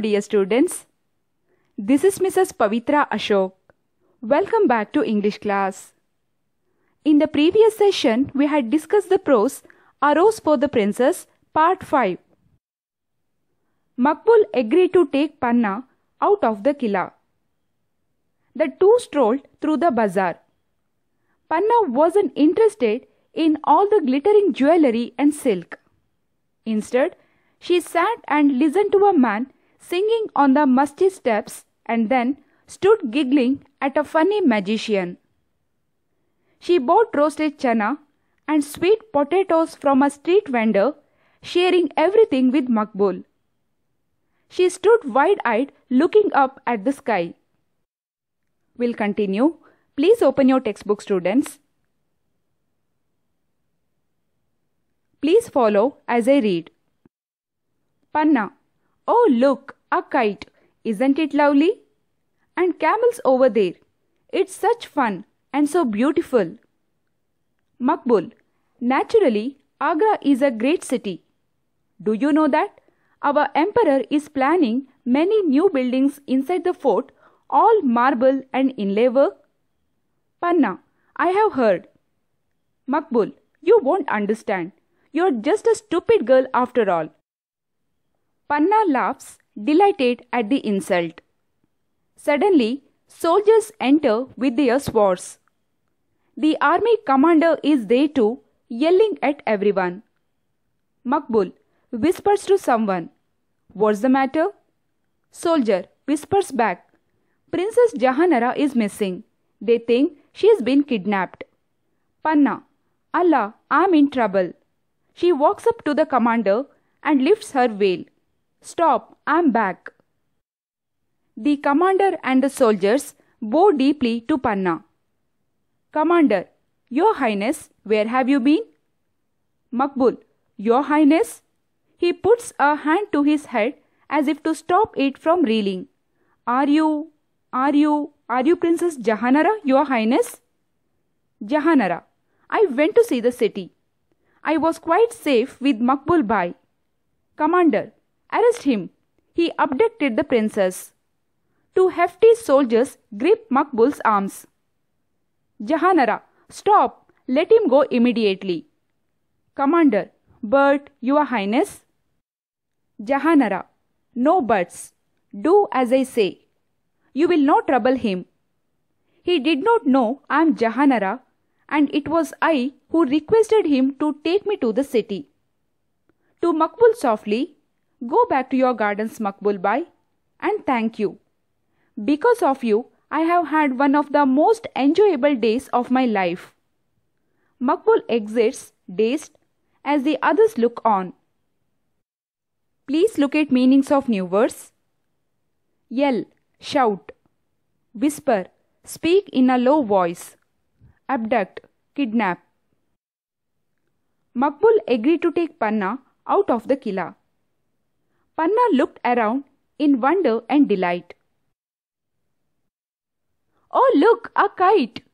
dear students. This is Mrs. Pavitra Ashok. Welcome back to English class. In the previous session, we had discussed the prose A Rose for the Princess, Part 5. Makbul agreed to take Panna out of the Qila. The two strolled through the bazaar. Panna wasn't interested in all the glittering jewellery and silk. Instead, she sat and listened to a man singing on the masjid steps and then stood giggling at a funny magician. She bought roasted chana and sweet potatoes from a street vendor, sharing everything with Makbul. She stood wide-eyed looking up at the sky. We'll continue. Please open your textbook, students. Please follow as I read. Panna. Oh, look, a kite. Isn't it lovely? And camels over there. It's such fun and so beautiful. Makbul. Naturally, Agra is a great city. Do you know that? Our emperor is planning many new buildings inside the fort, all marble and inlay work. Panna. I have heard. Makbul. You won't understand. You're just a stupid girl after all. Panna laughs, delighted at the insult. Suddenly, soldiers enter with their swords. The army commander is there too, yelling at everyone. Makbul whispers to someone. What's the matter? Soldier whispers back. Princess Jahanara is missing. They think she's been kidnapped. Panna. Allah, I'm in trouble. She walks up to the commander and lifts her veil. Stop, I'm back. The commander and the soldiers bow deeply to Panna. Commander, Your Highness, where have you been? Makbul, Your Highness? He puts a hand to his head as if to stop it from reeling. Are you Princess Jahanara, Your Highness? Jahanara, I went to see the city. I was quite safe with Makbul Bhai. Commander, arrest him. He abducted the princess. Two hefty soldiers grip Makbul's arms. Jahanara, stop. Let him go immediately. Commander, but Your Highness. Jahanara, no buts. Do as I say. You will not trouble him. He did not know I am Jahanara, and it was I who requested him to take me to the city. To Makbul softly, go back to your gardens, Makbul Bhai, and thank you. Because of you, I have had one of the most enjoyable days of my life. Makbul exits, dazed, as the others look on. Please look at meanings of new words. Yell, shout. Whisper, speak in a low voice. Abduct, kidnap. Makbul agreed to take Panna out of the Qila. Panna looked around in wonder and delight. Oh, look, a kite!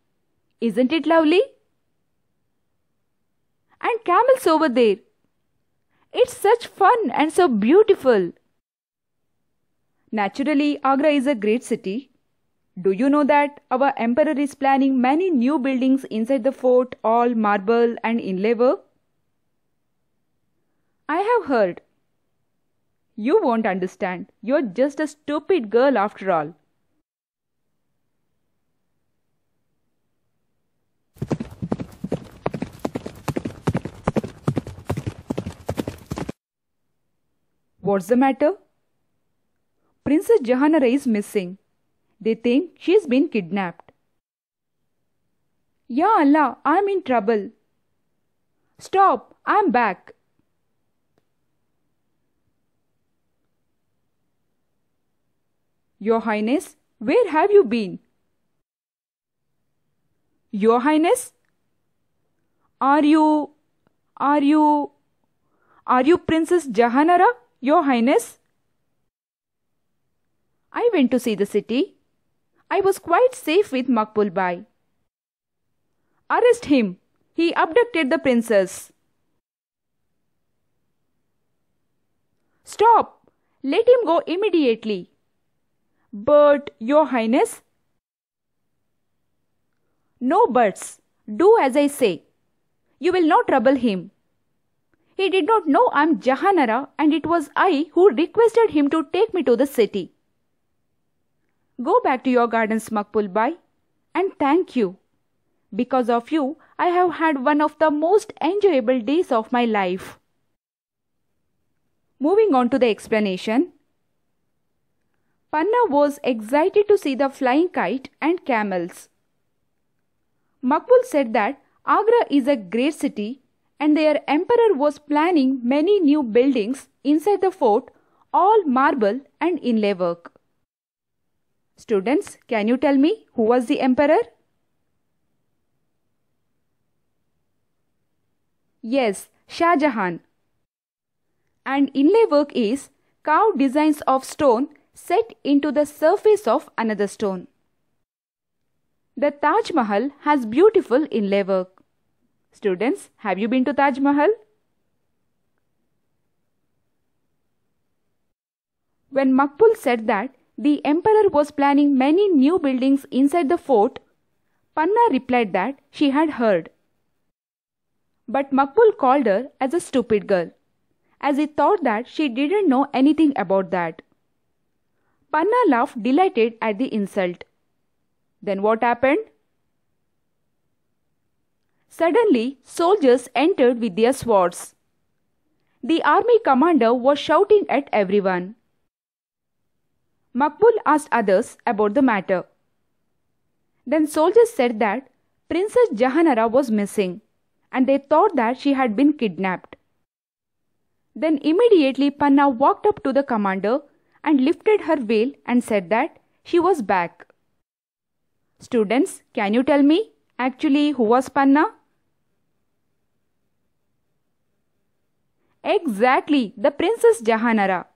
Isn't it lovely? And camels over there. It's such fun and so beautiful. Naturally, Agra is a great city. Do you know that our emperor is planning many new buildings inside the fort, all marble and inlay work? I have heard. You won't understand. You're just a stupid girl after all. What's the matter? Princess Jahanara is missing. They think she's been kidnapped. Ya Allah, I'm in trouble. Stop, I'm back. Your Highness, where have you been? Your Highness? Are you Princess Jahanara, Your Highness? I went to see the city. I was quite safe with Makbul Bhai. Arrest him. He abducted the princess. Stop! Let him go immediately." "But, Your Highness—" "No buts. Do as I say. You will not trouble him. He did not know I am Jahanara, and it was I who requested him to take me to the city. Go back to your gardens, Makbul Bai, and thank you. Because of you, I have had one of the most enjoyable days of my life." Moving on to the explanation. Panna was excited to see the flying kite and camels. Makbul said that Agra is a great city and their emperor was planning many new buildings inside the fort, all marble and inlay work. Students, can you tell me who was the emperor? Yes, Shah Jahan. And inlay work is carved designs of stone set into the surface of another stone. The Taj Mahal has beautiful inlay work. Students, have you been to Taj Mahal? When Makbul said that the emperor was planning many new buildings inside the fort, Panna replied that she had heard. But Makbul called her as a stupid girl, as he thought that she didn't know anything about that. Panna laughed delighted at the insult. Then what happened? Suddenly, soldiers entered with their swords. The army commander was shouting at everyone. Makbul asked others about the matter. Then soldiers said that Princess Jahanara was missing and they thought that she had been kidnapped. Then immediately Panna walked up to the commander and lifted her veil and said that she was back. Students, can you tell me actually who was Panna? Exactly, the Princess Jahanara.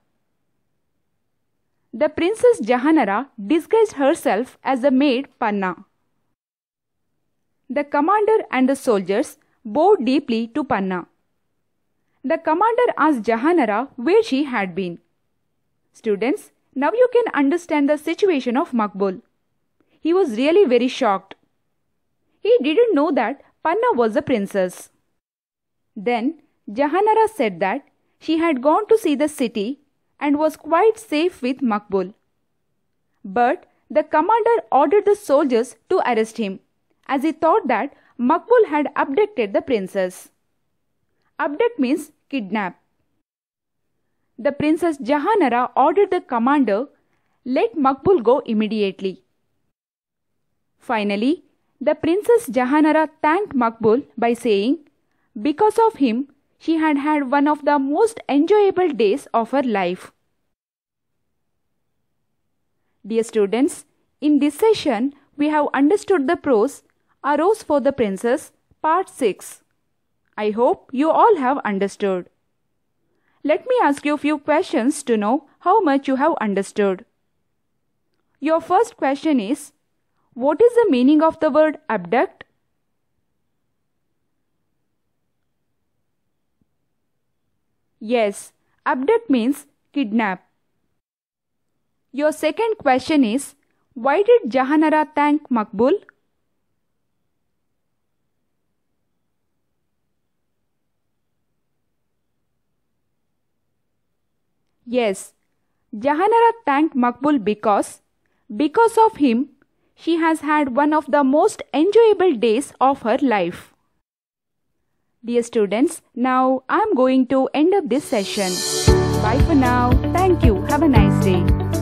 The Princess Jahanara disguised herself as the maid Panna. The commander and the soldiers bowed deeply to Panna. The commander asked Jahanara where she had been. Students, now you can understand the situation of Makbul. He was really very shocked. He didn't know that Panna was a princess. Then Jahanara said that she had gone to see the city and was quite safe with Makbul. But the commander ordered the soldiers to arrest him, as he thought that Makbul had abducted the princess. Abduct means kidnap. The Princess Jahanara ordered the commander, "Let Makbul go immediately." Finally, the Princess Jahanara thanked Makbul by saying, because of him, she had had one of the most enjoyable days of her life. Dear students, in this session, we have understood the prose A Rose for the Princess, Part 6. I hope you all have understood. Let me ask you a few questions to know how much you have understood. Your first question is, what is the meaning of the word abduct? Yes, abduct means kidnap. Your second question is, why did Jahanara thank Makbul? Yes, Jahanara thanked Makbul because of him, she has had one of the most enjoyable days of her life. Dear students, now I am going to end up this session. Bye for now. Thank you. Have a nice day.